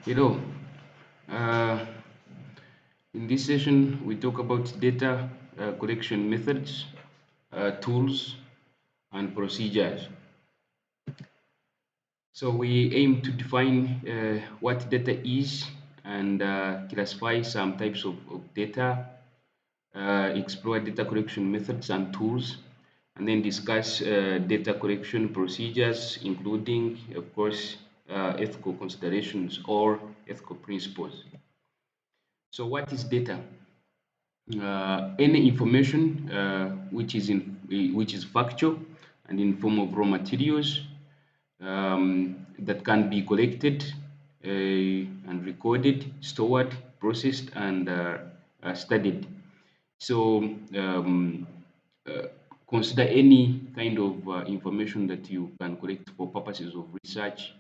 Hello. Uh, in this session, we talk about data collection methods, tools, and procedures. So we aim to define what data is and classify some types of data, explore data collection methods and tools, and then discuss data collection procedures, including, of course, ethical considerations or ethical principles. So what is data? Any information which is factual and in form of raw materials that can be collected and recorded, stored, processed, and studied. So uh, consider any kind of information that you can collect for purposes of research,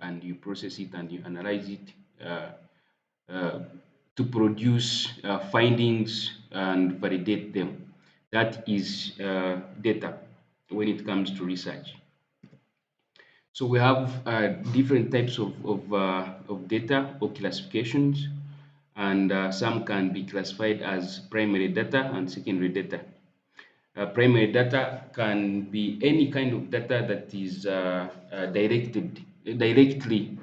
and you process it and you analyze it. Uh, to produce findings and validate them. That is data when it comes to research. So we have different types of data or classifications, and some can be classified as primary data and secondary data. Primary data can be any kind of data that is directly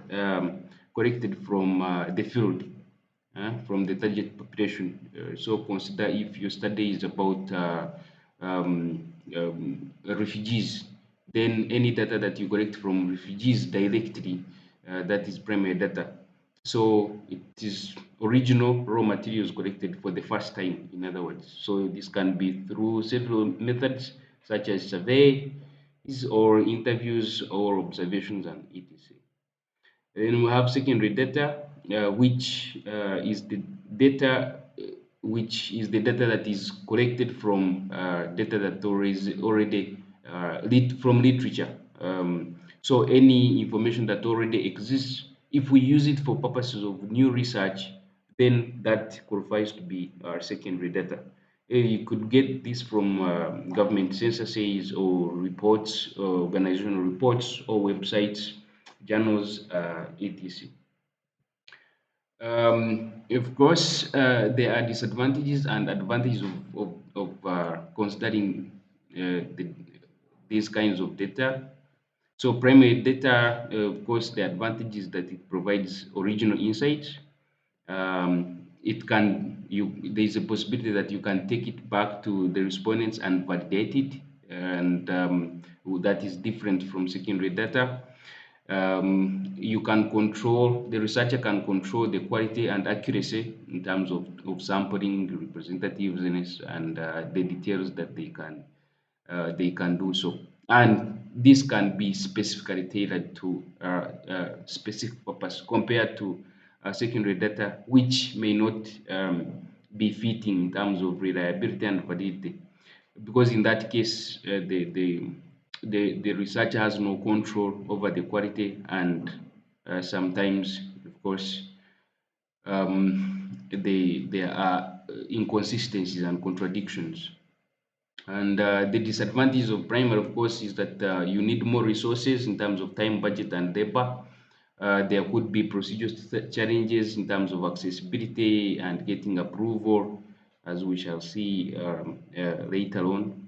collected from the field, from the target population. So consider if your study is about refugees, then any data that you collect from refugees directly, that is primary data. So it is original raw materials collected for the first time, in other words. So this can be through several methods such as surveys or interviews or observations and etc. Then we have secondary data, which is the data which is the data that is collected from data that already from literature. So any information that already exists, if we use it for purposes of new research, then that qualifies to be our secondary data. You could get this from government censuses or reports, organizational reports, or websites, journals, etc. Of course, there are disadvantages and advantages of considering these kinds of data. So primary data, of course, the advantage is that it provides original insights. It can you there is a possibility that you can take it back to the respondents and validate it, and that is different from secondary data. You can control the researcher can control the quality and accuracy in terms of sampling, representativeness, and the details that they can do so. And this can be specifically tailored to specific purpose compared to secondary data, which may not be fitting in terms of reliability and validity. Because in that case, the researcher has no control over the quality, and sometimes, of course, there are inconsistencies and contradictions. And the disadvantage of primer, of course, is that you need more resources in terms of time, budget, and labor. There could be challenges in terms of accessibility and getting approval, as we shall see later on.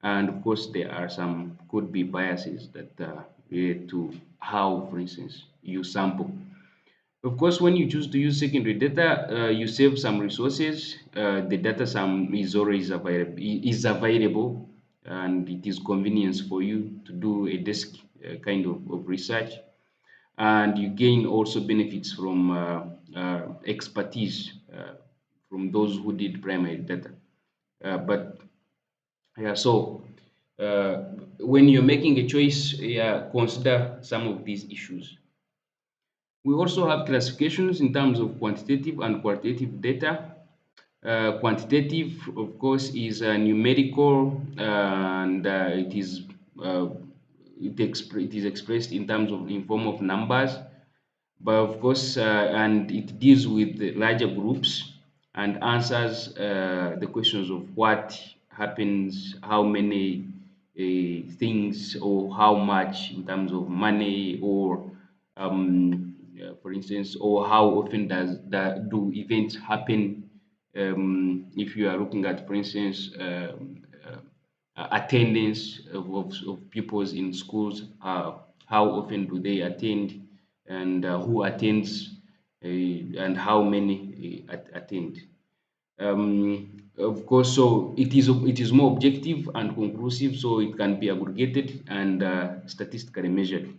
And of course, there are some could be biases that relate to how, for instance, you sample. Of course, when you choose to use secondary data, you save some resources. The data some is always available, and it is convenience for you to do a desk kind of research, and you gain also benefits from expertise from those who did primary data. But yeah, so uh, when you're making a choice, yeah, consider some of these issues. We also have classifications in terms of quantitative and qualitative data. Quantitative, of course, is numerical, and uh, it is expressed in terms of in form of numbers, but of course, and it deals with the larger groups and answers the questions of what happens, how many things, or how much in terms of money, or for for instance, or how often do events happen. If you are looking at, for instance, attendance of pupils in schools, how often do they attend, and who attends, and how many attend. Of course, so it is more objective and conclusive, so it can be aggregated and statistically measured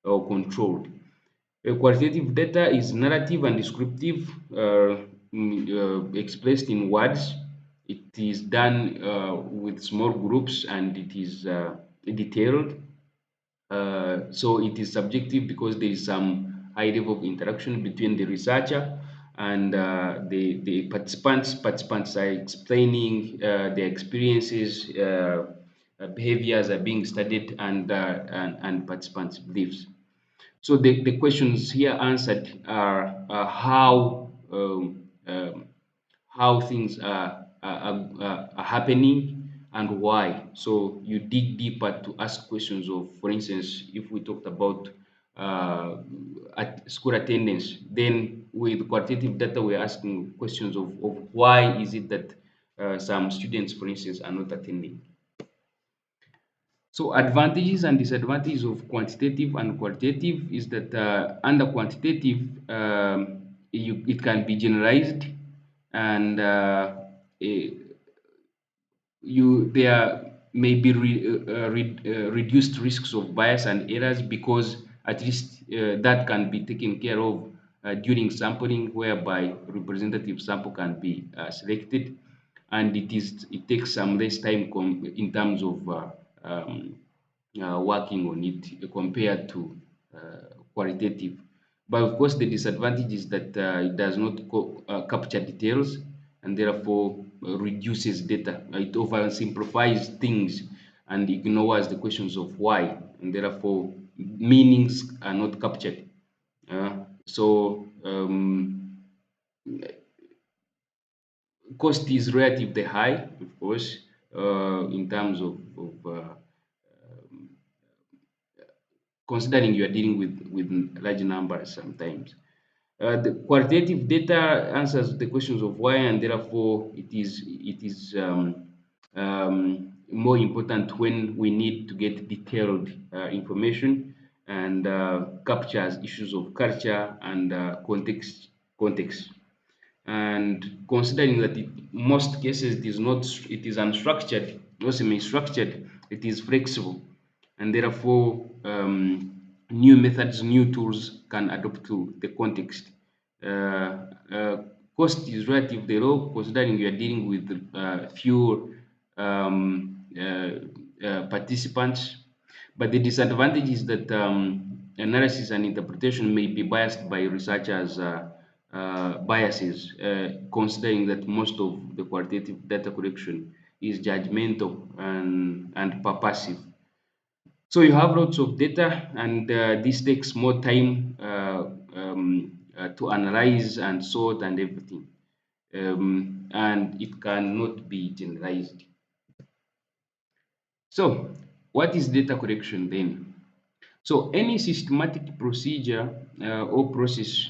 or controlled. Qualitative data is narrative and descriptive, expressed in words. It is done with small groups, and it is detailed. So it is subjective because there is some high level of interaction between the researcher and the participants. Participants are explaining their experiences, behaviors are being studied, and participants' beliefs. So the questions here answered are how things are happening and why. So you dig deeper to ask questions of, for instance, if we talked about at school attendance, then with quantitative data, we're asking questions of why is it that some students, for instance, are not attending. So advantages and disadvantages of quantitative and qualitative is that under quantitative, it can be generalized, and eh, there may be reduced risks of bias and errors, because at least that can be taken care of during sampling, whereby representative sample can be selected, and it takes some less time in terms of working on it compared to qualitative. But of course, the disadvantage is that it does not capture details, and therefore reduces data. It oversimplifies things and ignores the questions of why, and therefore meanings are not captured. So cost is relatively high, of course, in terms of considering you are dealing with large numbers sometimes. The qualitative data answers the questions of why, and therefore it is more important when we need to get detailed information, and captures issues of culture and context. And considering that most cases it is unstructured, not semi-structured, it is flexible, and therefore new methods, new tools can adapt to the context. uh, uh, Cost is relatively low, considering you are dealing with few participants. But the disadvantage is that analysis and interpretation may be biased by researchers' biases, considering that most of the qualitative data collection is judgmental and purposive. So you have lots of data, and this takes more time to analyze and sort and everything, and it cannot be generalized. So, what is data collection then? So, any systematic procedure or process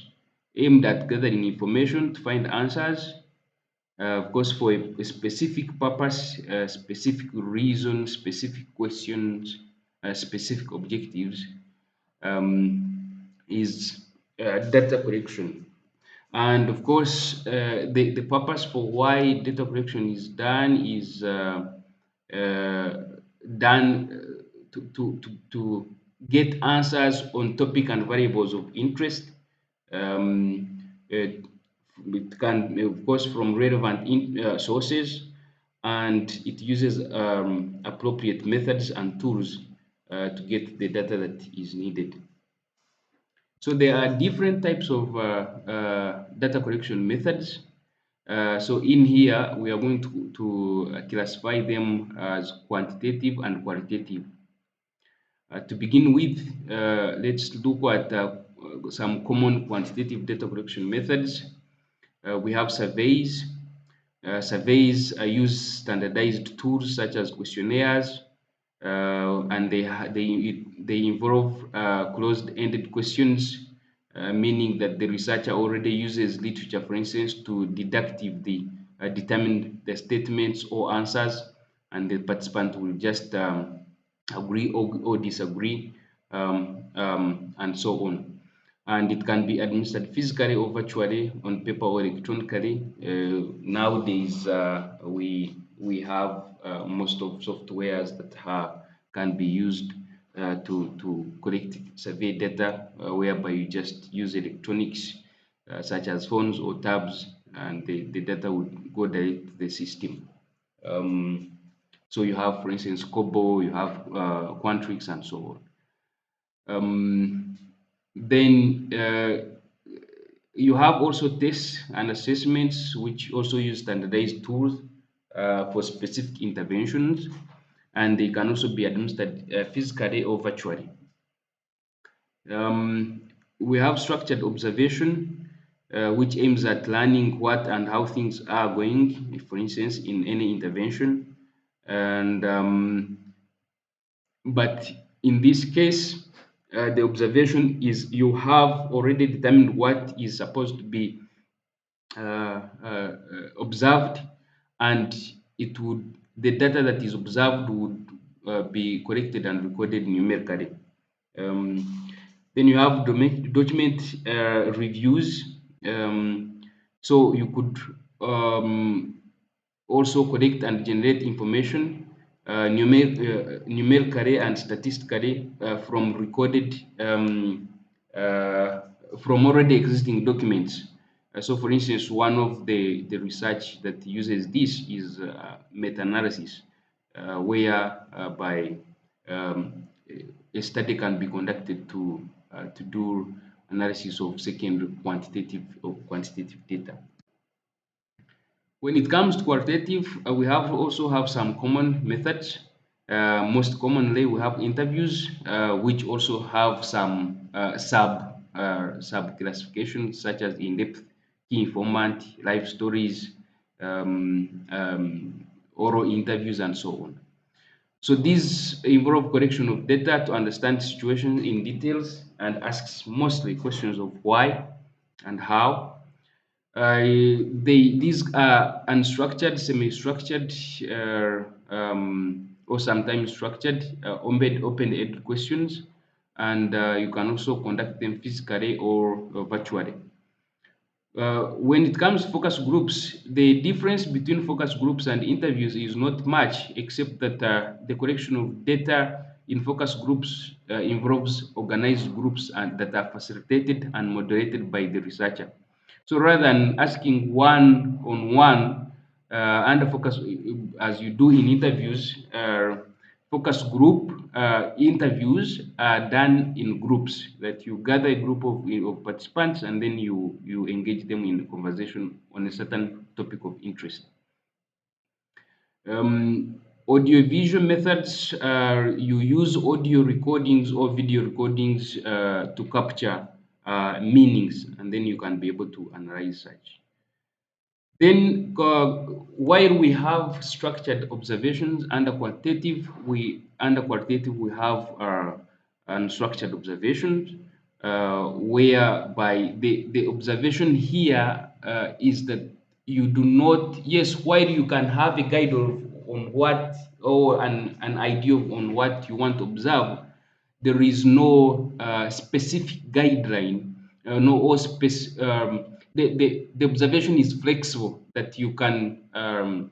aimed at gathering information to find answers, of course, for a specific purpose, specific reason, specific questions, specific objectives, is data collection. And of course, the purpose for why data collection is done is done to get answers on topic and variables of interest. It can, of course, from relevant sources, and it uses appropriate methods and tools to get the data that is needed. So there are different types of data collection methods. So in here, we are going to classify them as quantitative and qualitative. To begin with, let's look at some common quantitative data collection methods. We have surveys. Surveys use standardized tools such as questionnaires, and they involve closed-ended questions meaning that the researcher already uses literature, for instance, to deductively determine the statements or answers, and the participant will just agree or disagree, and so on. And it can be administered physically or virtually, on paper or electronically. Nowadays, we have most of softwares that can be used to collect survey data, whereby you just use electronics such as phones or tabs, and the data would go direct to the system. Um, so you have, for instance, Kobo, you have Quantrix, and so on. Then you have also tests and assessments, which also use standardized tools for specific interventions, and they can also be administered physically or virtually. Um, we have structured observation, which aims at learning what and how things are going, for instance, in any intervention. And but in this case, the observation is you have already determined what is supposed to be observed, and it would the data that is observed would be collected and recorded numerically. Um, then you have document reviews. So you could also collect and generate information numerically and statistically uh, from already existing documents. So, for instance, one of the research that uses this is meta-analysis, where by a study can be conducted to do analysis of secondary quantitative data. When it comes to qualitative, we have also have some common methods. Most commonly, we have interviews, which also have some sub classifications such as in-depth, key informant, life stories, oral interviews, and so on. So these involve collection of data to understand situations in details and asks mostly questions of why and how. These are unstructured, semi-structured, or sometimes structured, open-ended questions, and you can also conduct them physically or virtually. When it comes to focus groups, the difference between focus groups and interviews is not much, except that the collection of data in focus groups involves organized groups and that are facilitated and moderated by the researcher. So rather than asking one on one under focus, as you do in interviews, focus group interviews are done in groups, that you gather a group of participants and then you engage them in a conversation on a certain topic of interest. Audiovisual methods, you use audio recordings or video recordings to capture meanings, and then you can be able to analyze such. Then, while we have structured observations under qualitative we have unstructured observations, whereby the observation here is that you do not, yes, while you can have a guide on what, or an idea on what you want to observe, there is no specific guideline, no or the observation is flexible, that you can um,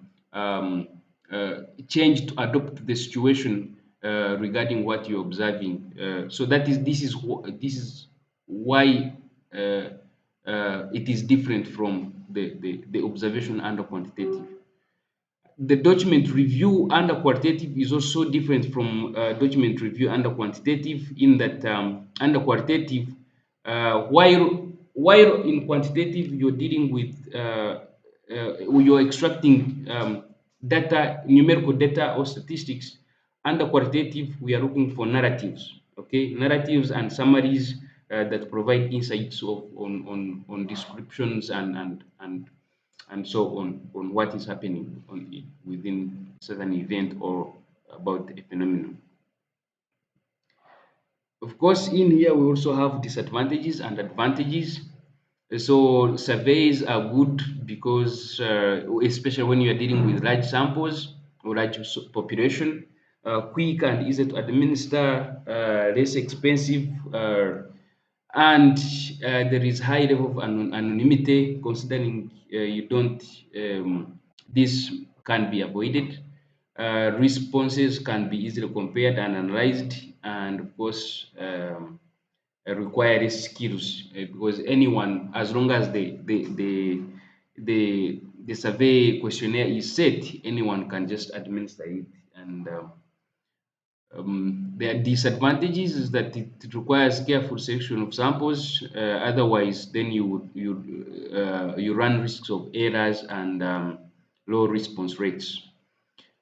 change to adopt the situation regarding what you're observing. So this is why it is different from the observation under quantitative. The document review under qualitative is also different from document review under quantitative, in that under qualitative, while in quantitative you're dealing with you're extracting data, numerical data or statistics. Under qualitative, we are looking for narratives, okay, narratives and summaries that provide insights on descriptions and so on what is happening within certain event or about a phenomenon. Of course, in here we also have disadvantages and advantages. So surveys are good because, especially when you are dealing with large samples or large population, quick and easy to administer, less expensive, and there is high level of anonymity. Considering you don't, this can be avoided. Responses can be easily compared and analyzed, and of course. Requires skills, because anyone, as long as the survey questionnaire is set, anyone can just administer it. And the disadvantages is that it requires careful selection of samples. Otherwise, then you run risks of errors and low response rates.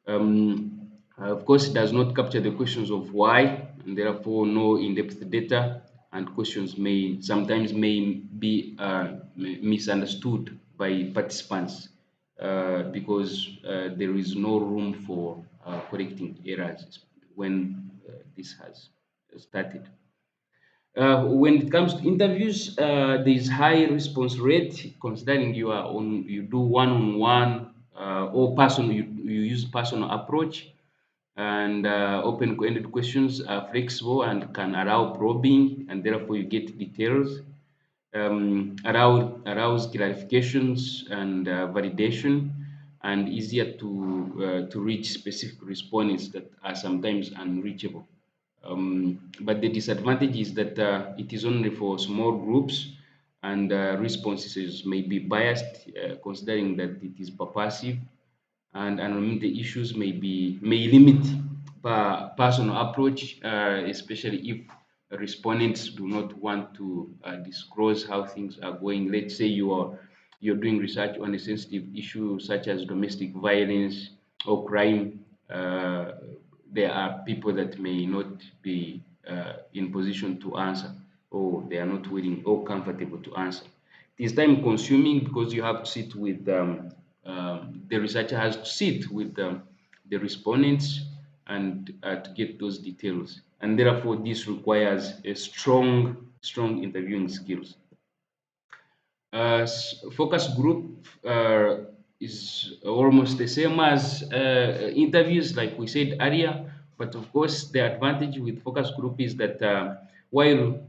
Of course, it does not capture the questions of why, and therefore no in-depth data, and questions may sometimes may be misunderstood by participants, because there is no room for correcting errors when this has started. When it comes to interviews, there is high response rate, considering you do one-on-one, or personal, you use personal approach, and open-ended questions are flexible and can allow probing, and therefore you get details, arouse clarifications and validation, and easier to reach specific respondents that are sometimes unreachable. But the disadvantage is that it is only for small groups, and responses may be biased, considering that it is purposive, and anonymity issues may limit personal approach, especially if respondents do not want to disclose how things are going. Let's say you're doing research on a sensitive issue such as domestic violence or crime. There are people that may not be in position to answer, or they are not willing or comfortable to answer. It is time consuming because you have to sit with the researcher has to sit with the respondents, and to get those details, and therefore this requires a strong interviewing skills. Focus group is almost the same as interviews, like we said earlier. But of course, the advantage with focus group is that while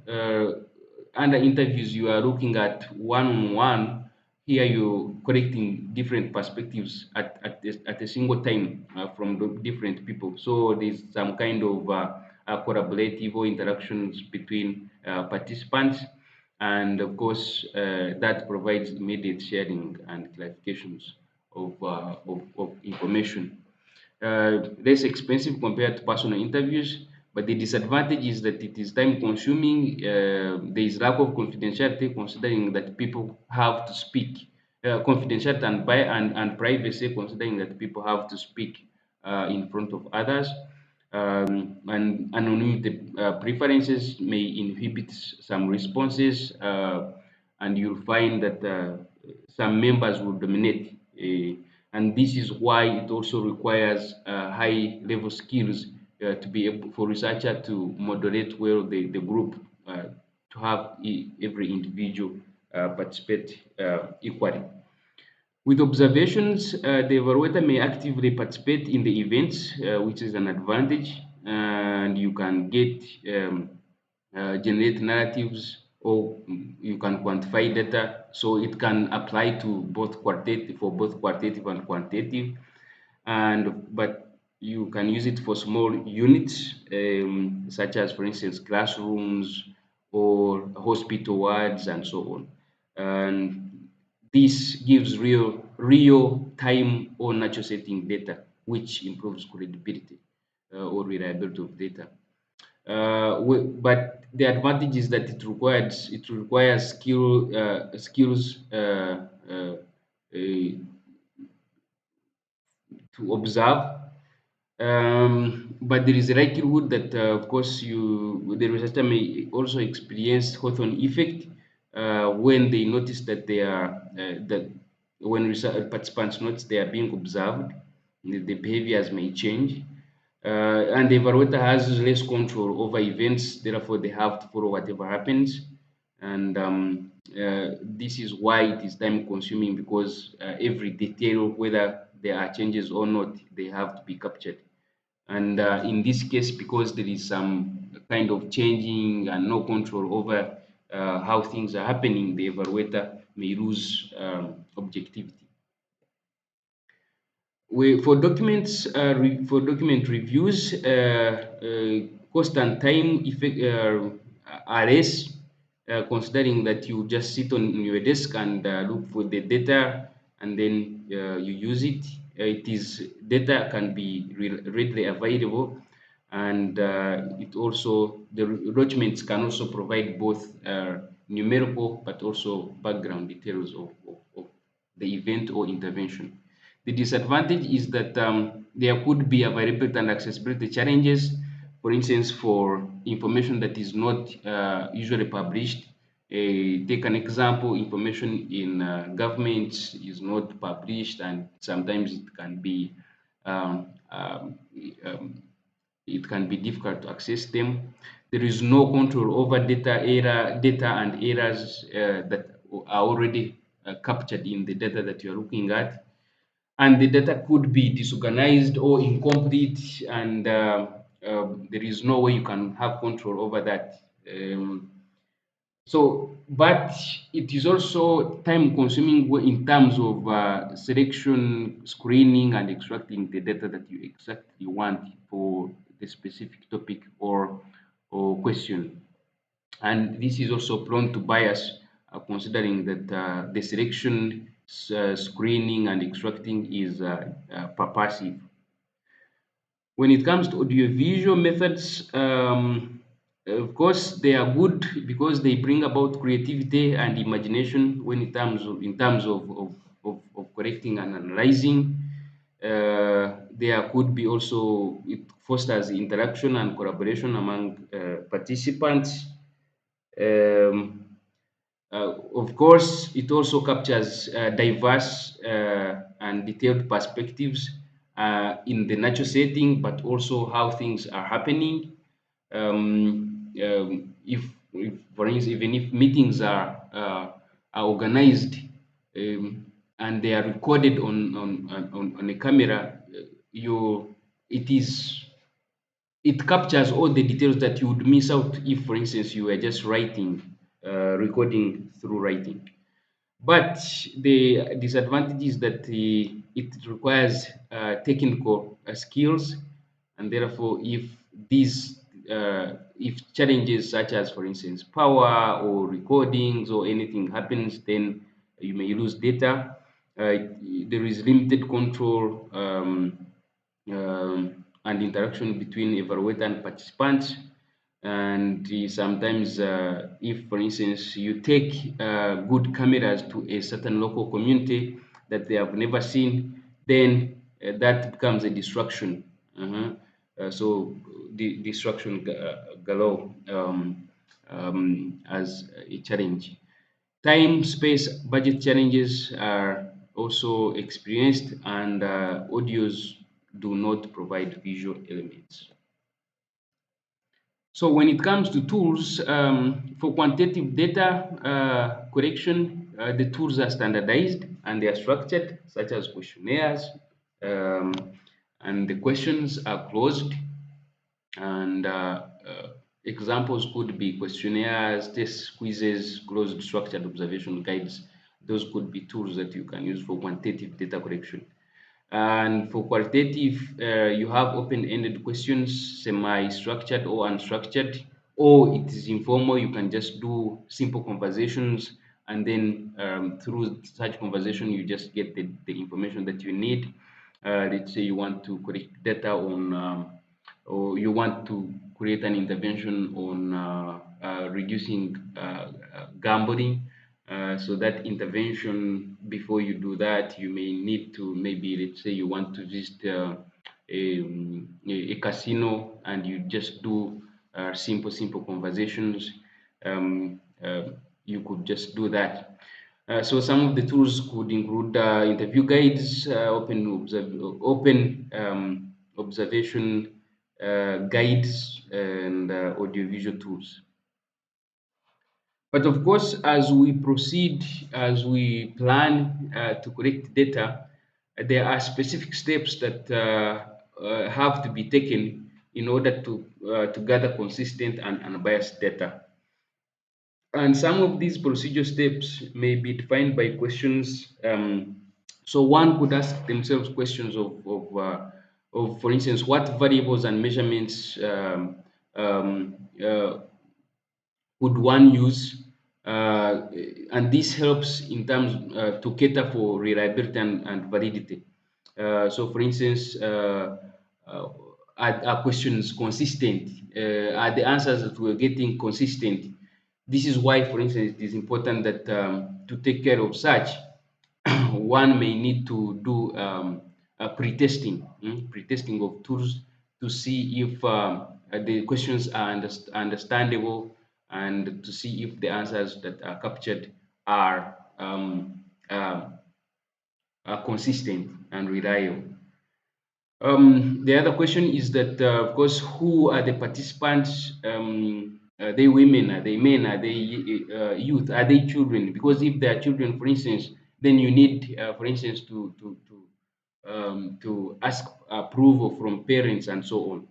under interviews you are looking at one-on-one, here you're collecting different perspectives at a single time from the different people. So there's some kind of collaborative or interactions between participants, and of course that provides immediate sharing and clarifications of information. Less expensive compared to personal interviews, but the disadvantage is that it is time consuming. There is lack of confidentiality, considering that people have to speak. Confidentiality and privacy, considering that people have to speak in front of others. And anonymity preferences may inhibit some responses, and you'll find that some members will dominate. And this is why it also requires high level skills to be able for researcher to moderate well the group, to have every individual participate equally. With observations, the evaluator may actively participate in the events, which is an advantage, and you can get generate narratives, or you can quantify data, so it can apply to both qualitative for both qualitative and quantitative, and but you can use it for small units, such as, for instance, classrooms or hospital wards and so on. And this gives real time or natural setting data, which improves credibility or reliability of data. But the advantage is that it requires skills to observe. But there is a likelihood that, of course, the researcher may also experience Hawthorne effect when they notice that they are that when research participants notice they are being observed, the behaviors may change. And the evaluator has less control over events, therefore they have to follow whatever happens. And this is why it is time consuming, because every detail, whether there are changes or not, they have to be captured. And in this case, because there is some kind of changing and no control over how things are happening, the evaluator may lose objectivity. For documents, for document reviews, cost and time effect are less, considering that you just sit on your desk and look for the data, and then you use it. It is data can be readily available, and it also the documents can also provide both numerical but also background details of the event or intervention. The disadvantage is that there could be availability and accessibility challenges. For instance, for information that is not usually published, take an example, information in government is not published, and sometimes um, um, um, it can be difficult to access them. There is no control over data and errors that are already captured in the data that you're looking at, and the data could be disorganized or incomplete, and there is no way you can have control over that. But it is also time consuming in terms of selection, screening, and extracting the data that you exactly want for the specific topic or question. And this is also prone to bias, considering that the selection, screening, and extracting is purposive. When it comes to audiovisual methods, of course, they are good because they bring about creativity and imagination when in terms of correcting and analyzing. There could be also, it fosters interaction and collaboration among participants. Um, of course, it also captures diverse and detailed perspectives in the natural setting, but also how things are happening. If, for instance, even if meetings are organized and they are recorded on a camera, you it is it captures all the details that you would miss out if, for instance, you were just writing, recording through writing. But the disadvantage is that it requires technical skills, and therefore, if challenges such as, for instance, power or recordings or anything happens, then you may lose data. There is limited control. And interaction between evaluator and participants. And sometimes, if for instance you take good cameras to a certain local community that they have never seen, then that becomes a distraction. Uh-huh. So the distraction galore as a challenge. Time, space, budget challenges are also experienced, and audios do not provide visual elements. So when it comes to tools, for quantitative data collection, the tools are standardized and they are structured, such as questionnaires, um, and the questions are closed, and examples could be questionnaires, test quizzes, closed structured observation guides. Those could be tools that you can use for quantitative data collection. And for qualitative, you have open-ended questions, semi-structured or unstructured, or it is informal. You can just do simple conversations, and then through such conversation, you just get the information that you need. Let's say you want to collect data on, or you want to create an intervention on reducing gambling. So that intervention, before you do that, you may need to, maybe let's say you want to visit a casino, and you just do simple conversations. Um, uh, you could just do that. So some of the tools could include interview guides, open observation guides, and audiovisual tools. But of course, as we proceed, as we plan to collect data, there are specific steps that have to be taken in order to gather consistent and unbiased data. And some of these procedure steps may be defined by questions. So one could ask themselves questions of, for instance, what variables and measurements um, uh, would one use? And this helps in terms to cater for reliability and validity. So, for instance, uh, are questions consistent? Are the answers that we're getting consistent? This is why, for instance, it is important that to take care of such, one may need to do pre-testing, pre-testing of tools to see if the questions are understandable and to see if the answers that are captured are, uh, are consistent and reliable. The other question is that, of course, who are the participants? Are they women? Are they men? Are they youth? Are they children? Because if they are children, for instance, then you need, for instance, to ask approval from parents and so on.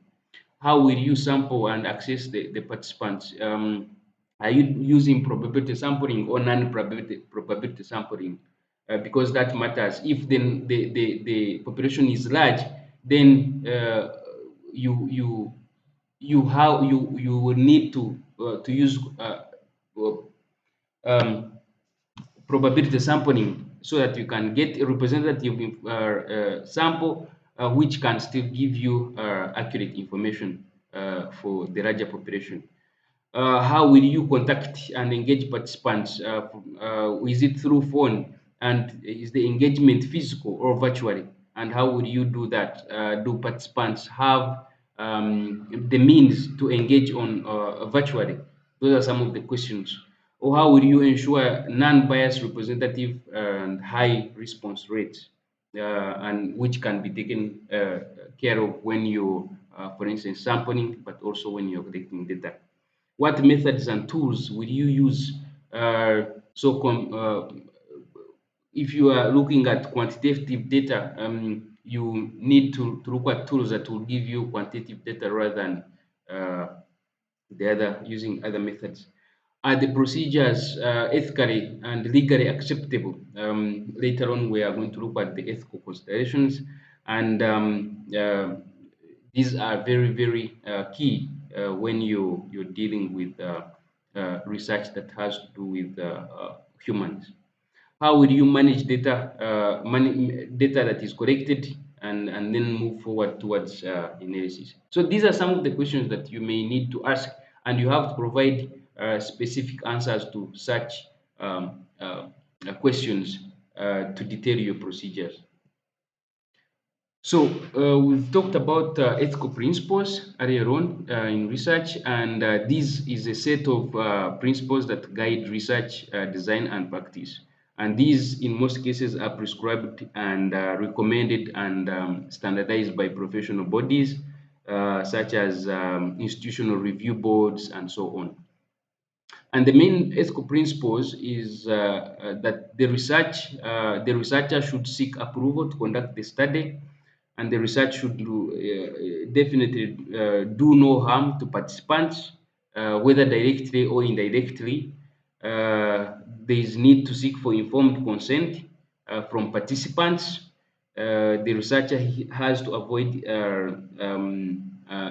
How will you sample and access the participants? Are you using probability sampling or non-probability sampling? Because that matters. If then the population is large, then you you will need to use um, probability sampling so that you can get a representative sample which can still give you accurate information for the larger population. How will you contact and engage participants? Is it through phone? And is the engagement physical or virtually? And how will you do that? Do participants have the means to engage on virtually? Those are some of the questions. Or how will you ensure non-biased representative and high response rates, and which can be taken care of when you, for instance, sampling, but also when you're collecting data. What methods and tools will you use? Uh, so, if you are looking at quantitative data, you need to look at tools that will give you quantitative data rather than uh, the other using other methods. Are the procedures ethically and legally acceptable? Later on, we are going to look at the ethical considerations, and these are very, very key when you're dealing with research that has to do with humans. How will you manage data, data that is collected, and then move forward towards analysis? So these are some of the questions that you may need to ask, and you have to provide specific answers to such questions to detail your procedures. So we've talked about ethical principles earlier on in research, and this is a set of principles that guide research, design, and practice. And these, in most cases, are prescribed and recommended and standardized by professional bodies, such as institutional review boards and so on. And the main ethical principles is that the researcher should seek approval to conduct the study, and the research should definitely do no harm to participants, whether directly or indirectly. There is need to seek for informed consent from participants. The researcher has to avoid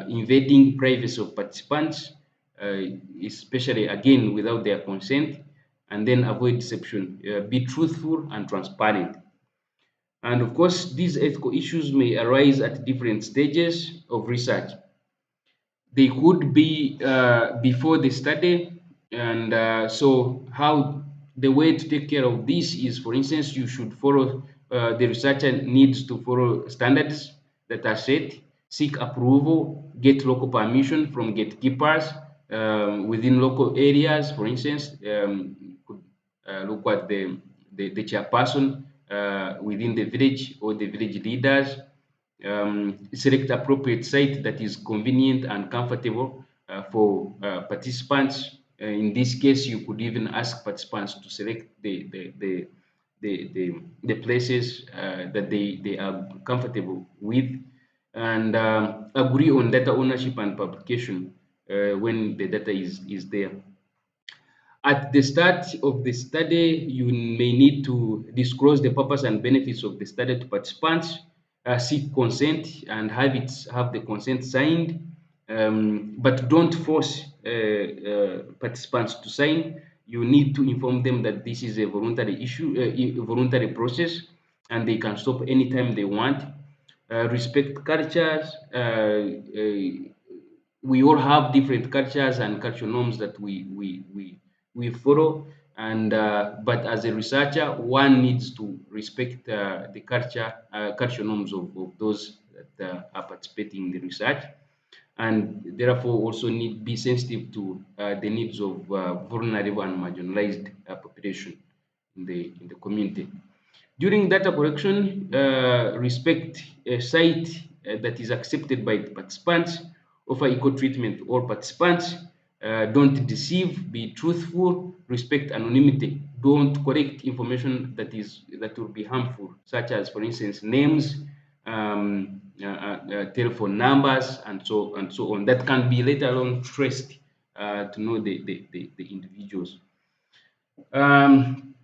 invading privacy of participants, uh, especially again without their consent, and then avoid deception. Be truthful and transparent. And of course, these ethical issues may arise at different stages of research. They could be before the study, and so how the way to take care of this is, for instance, you should follow, the researcher needs to follow standards that are set, seek approval, get local permission from gatekeepers within local areas. For instance, you could look at the chairperson within the village or the village leaders, select appropriate site that is convenient and comfortable for participants. In this case, you could even ask participants to select the places that they are comfortable with, and agree on data ownership and publication when the data is there. At the start of the study, you may need to disclose the purpose and benefits of the study to participants, seek consent, and have the consent signed. But don't force participants to sign. You need to inform them that this is a voluntary a voluntary process, and they can stop anytime they want. Respect cultures. We all have different cultures and cultural norms that we follow, and but as a researcher, one needs to respect the cultural norms of those that are participating in the research, and therefore also need be sensitive to the needs of vulnerable and marginalized population in the community. During data collection, respect a site that is accepted by the participants, offer equal treatment to all participants, don't deceive, be truthful, respect anonymity, don't collect information that will be harmful, such as, for instance, names, telephone numbers, and so on. That can be later on traced to know the individuals. Um,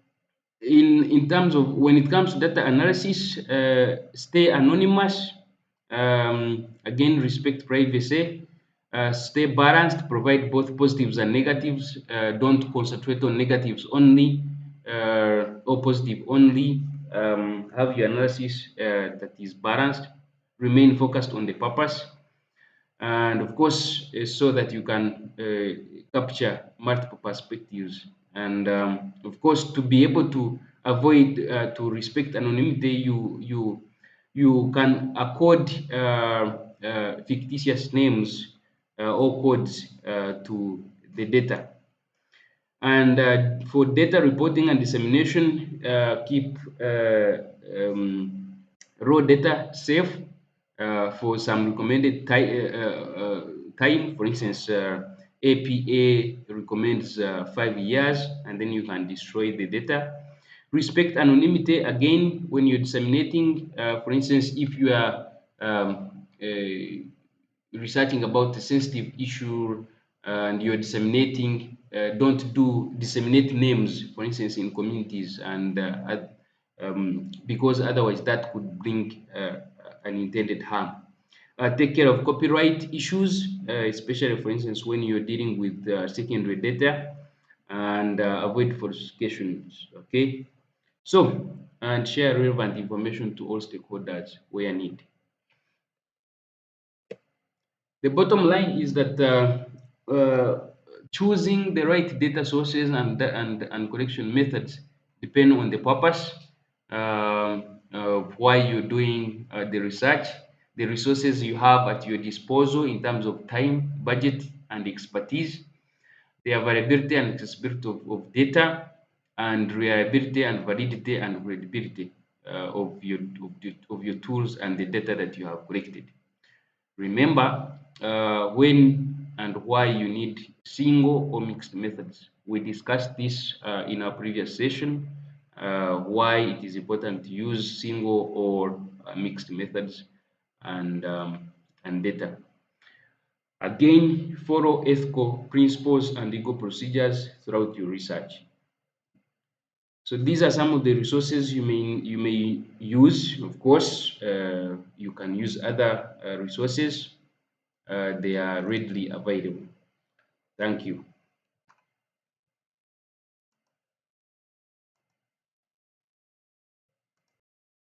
in terms of when it comes to data analysis, stay anonymous. Again, respect privacy. Stay balanced. Provide both positives and negatives. Don't concentrate on negatives only or positive only. Have your analysis that is balanced. Remain focused on the purpose, and of course so that you can capture multiple perspectives, and of course to be able to avoid to respect anonymity, you can accord fictitious names or codes to the data. And for data reporting and dissemination, keep raw data safe for some recommended time. For instance, APA recommends 5 years, and then you can destroy the data. Respect anonymity again when you're disseminating. For instance, if you are researching about a sensitive issue and you're disseminating, don't do disseminate names, for instance, in communities, and because otherwise that could bring unintended harm. Take care of copyright issues, especially, for instance, when you're dealing with secondary data, and avoid falsifications. Okay, so and share relevant information to all stakeholders where need. The bottom line is that choosing the right data sources and collection methods depend on the purpose of why you're doing the research, the resources you have at your disposal in terms of time, budget, and expertise, the availability and accessibility of data, and reliability and validity and credibility of your tools and the data that you have collected. Remember when and why you need single or mixed methods. We discussed this in our previous session, why it is important to use single or mixed methods, and data. Again, follow ethical principles and legal procedures throughout your research. So these are some of the resources you may use. Of course, you can use other resources. They are readily available. Thank you.